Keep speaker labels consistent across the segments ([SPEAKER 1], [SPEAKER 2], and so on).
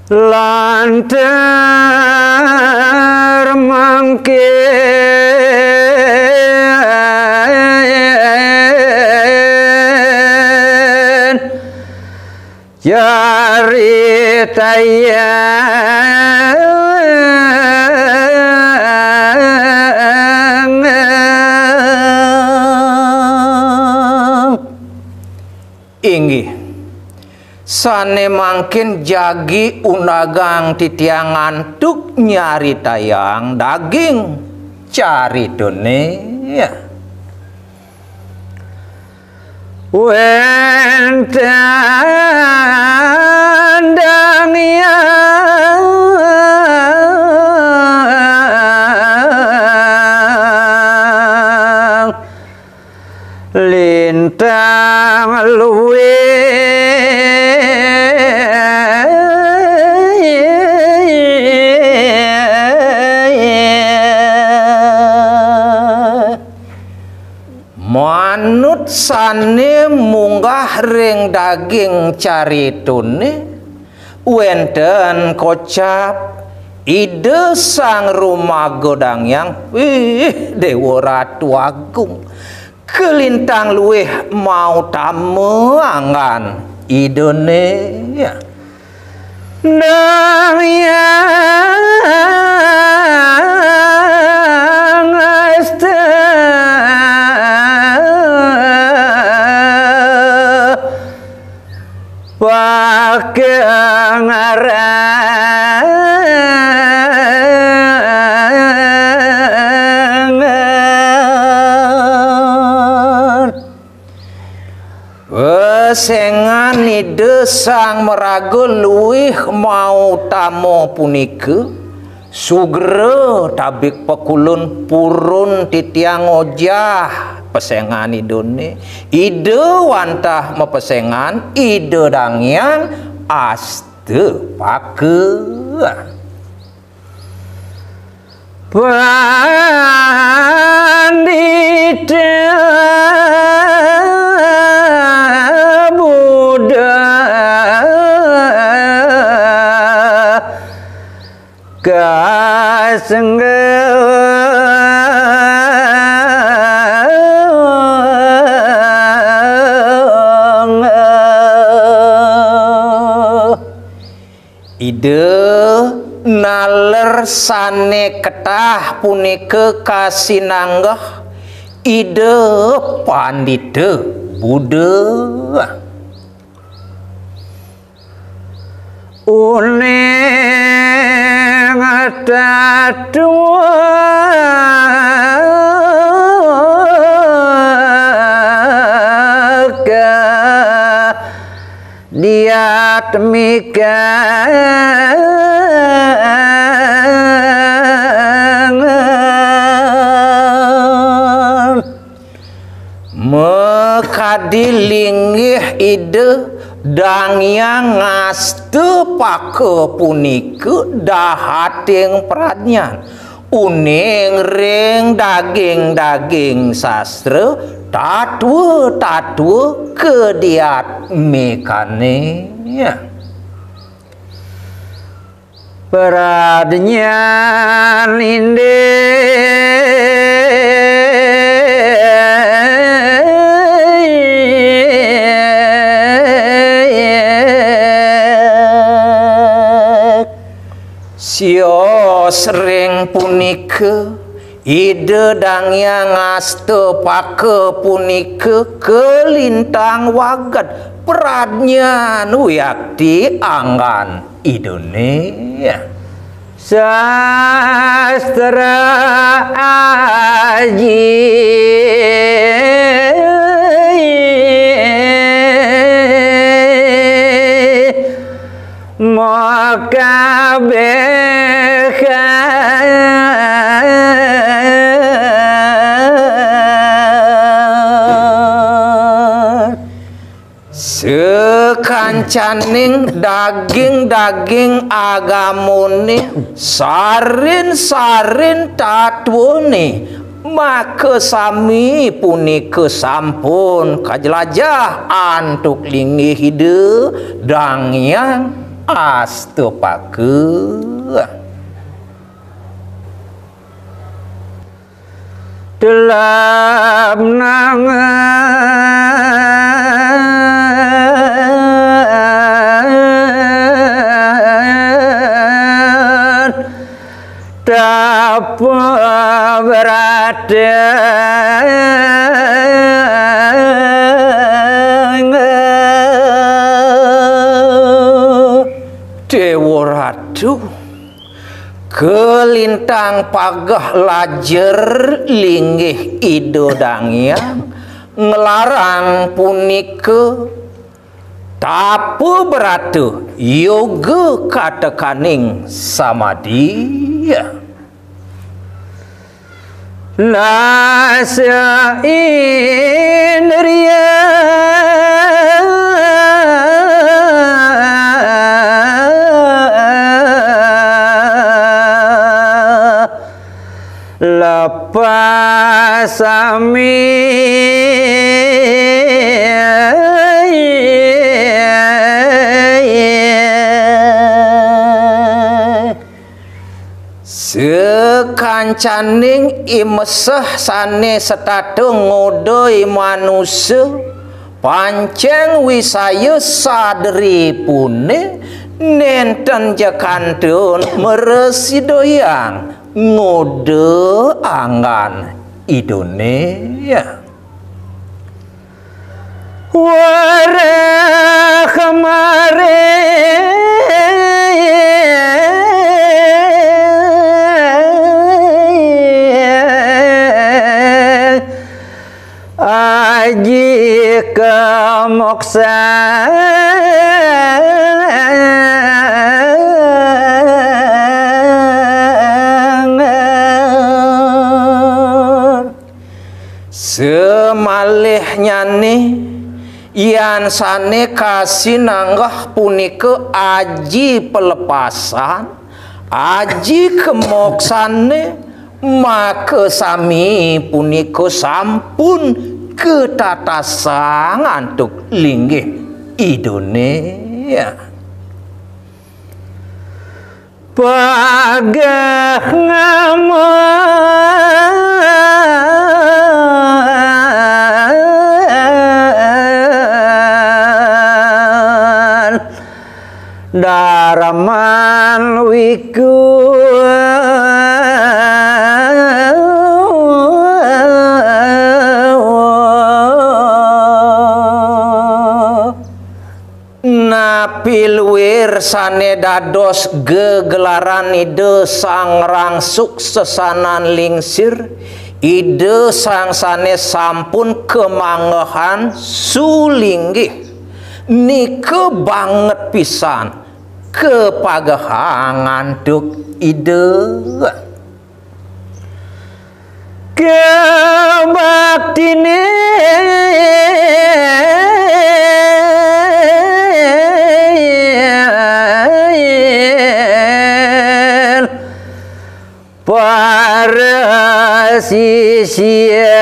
[SPEAKER 1] lantar mangkin jari tayang inggih sane mangkin jagi unagang titiangan tuk nyari tayang daging cari done ya wentandang yang lintang luwe manut sane munggah ring daging caritune wenten kocap ide sang rumah godang yang Dewa Ratu Agung kelintang luweh mau tameangan idone ya nang yang este pakai sengan ide sang meraga luih mau tamo punika sugera tabik pekulun purun titiang ojah pesengan idone ide wantah mepesengan ide dangyang aste pake pandita ide naler sane ketah punika kasinanggah ide pandita Buddha uneng tatua dia demikian mekadilinggih ide dang yang ngaste pake punika dahating pradnyan uning ring daging sastra tatwa kediat mekane ya pradnyan inde sio sering punika ide dang yang ngaste pake punika kelintang wagat pradnyan yakti anggan idone sastra aji maka sekancaning daging agamone sarin tatwone maka sami punika sampun kajelajah antuk linggih ide dang yang astu pake dalam nangan dapat berada Dewa Ratu kelintang pagah lajer linggih ido dangyang ngelarang punike tapu beratu yoga katekaning samadhi Nasa indriya lepas sami sekancaning imesah sane setadung ngodoi manusia panceng wisaya sadri pune nenten jakantun meresidoyang ngode angan Indonesia warah kemarin aji kemoksa semalihnya nih yan sane kasih nanggah punike aji pelepasan aji kemoksane maka sami punike sampun ketatasan untuk linggih Indonesia pagah ngaman daraman wiku pilwir sane dados gegelaran ide sang rangsuk sesanan lingsir ide sang sane sampun kemanggahan sulinggih nike banget pisan kepagahangan duk ide kebaktine para sisia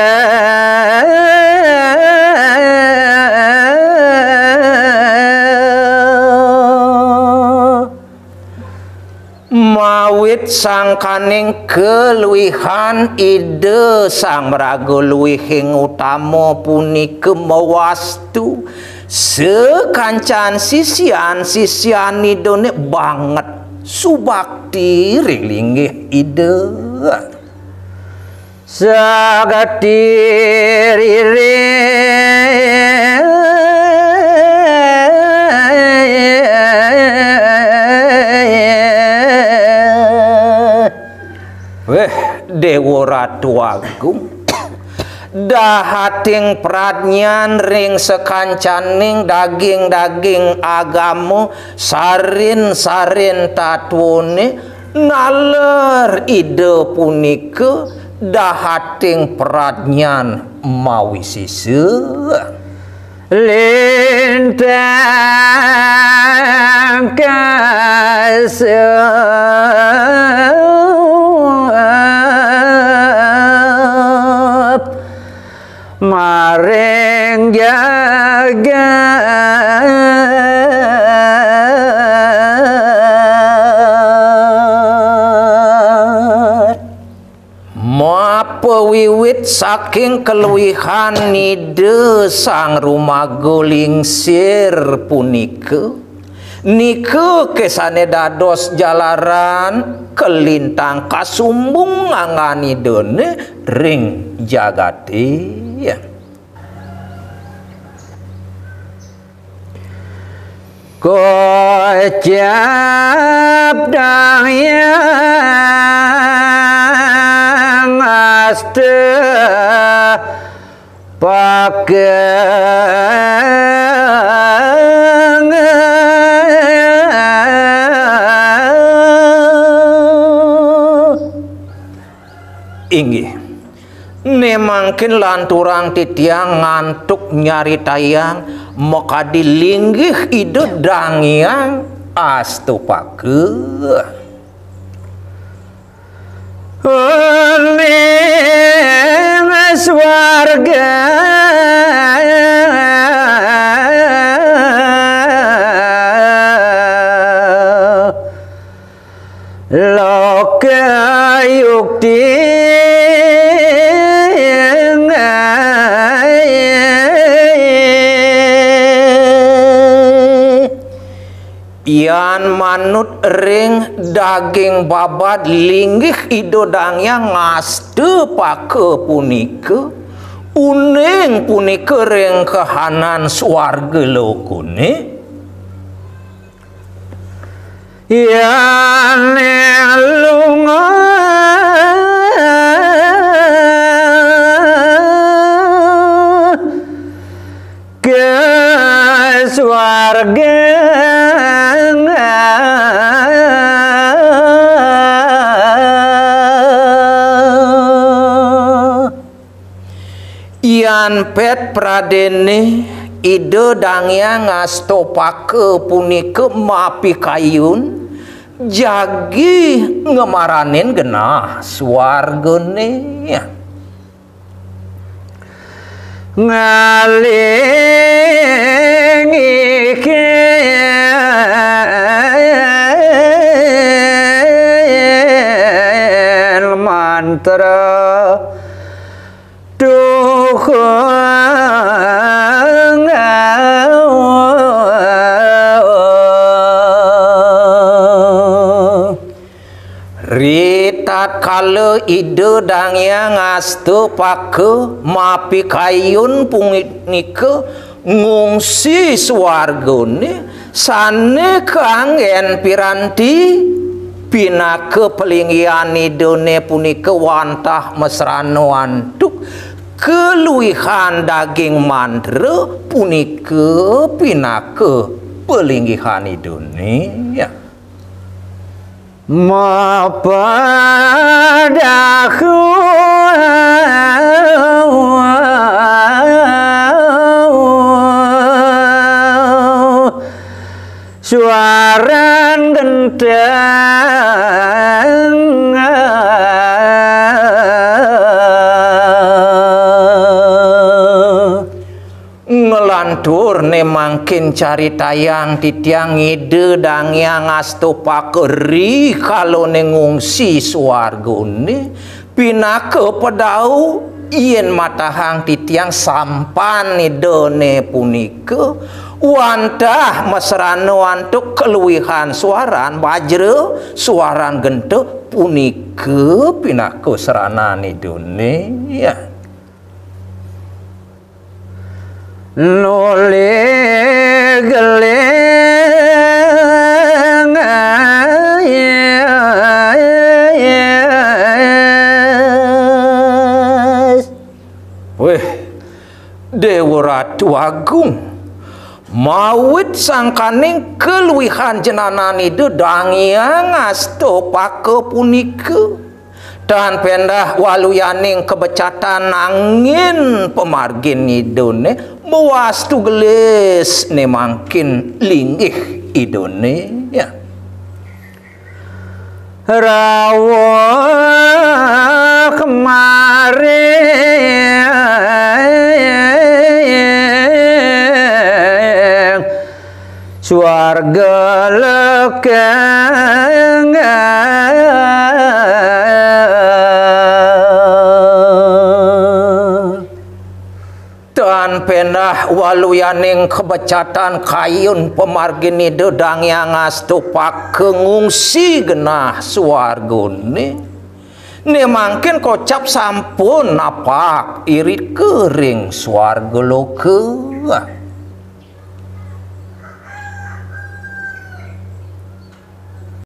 [SPEAKER 1] mawit sangkaning keluwihan ide sang meraga luwihing utama punike mawastu sekancan sisian idone banget subakti ringlinggih ide sagatirire Dewa Ratu Agung dahating pradnyan ring sekancaning daging-daging agama sarin-sarin tatwone naler ide punike dahating pradnyan mawi sise lintang kasih maring jaga saking keluihan nide sang rumaguling sir punika nike kesane dados jalaran kelintang kasumbung ngangani dene ring jagati ya. Kocap dahyang aste pakeng inggih nemangkin lanturang titiang ngantuk nyari tayang maka dilinggih ide dangyang astupake ning swarga loka yukti yan manut ring daging babat linggih ido dangyang ngaste pake punika uning punika ring kahanan swarga lokune yan lunga ke swarga yan pet pradene ide dangyang ngastopake punika mapi kayun jagi ngemaranin genah swargane ngaling iki mantra ritat kala ide dangyang ngaste pake mapi kayun punika ngungsi swargane sane kanggen piranti pinake pelinggihan idone punika wantah mesrano antuk keluihan daging mandra punika pinake pelinggihan idone ya. Mapadaku suaran genteng ngelantur nemangkin cari tayang titiang ide dangyang astopake ri kalau nengungsi swargane pinake pedau yen matahang titiang sampan idone punika wantah mesrano antuk keluihan suaran bajre suaran gentek punika pinake seranan idone ya. Nole geleng weh Dewa Ratu Agung mawit sangkaning keluihan jenanan itu dangyang astopake punika dan pendah waluyaning kebecatan angin pemargin idone mewastu gelis nemangkin linggih idone ya. Rawa kemarin swarga lekeng pendah waluyaning kebecatan kayun pemargini dedang yang astupak kengungsi genah suargune ni mangkin kocap sampun napak irit kering suarga loke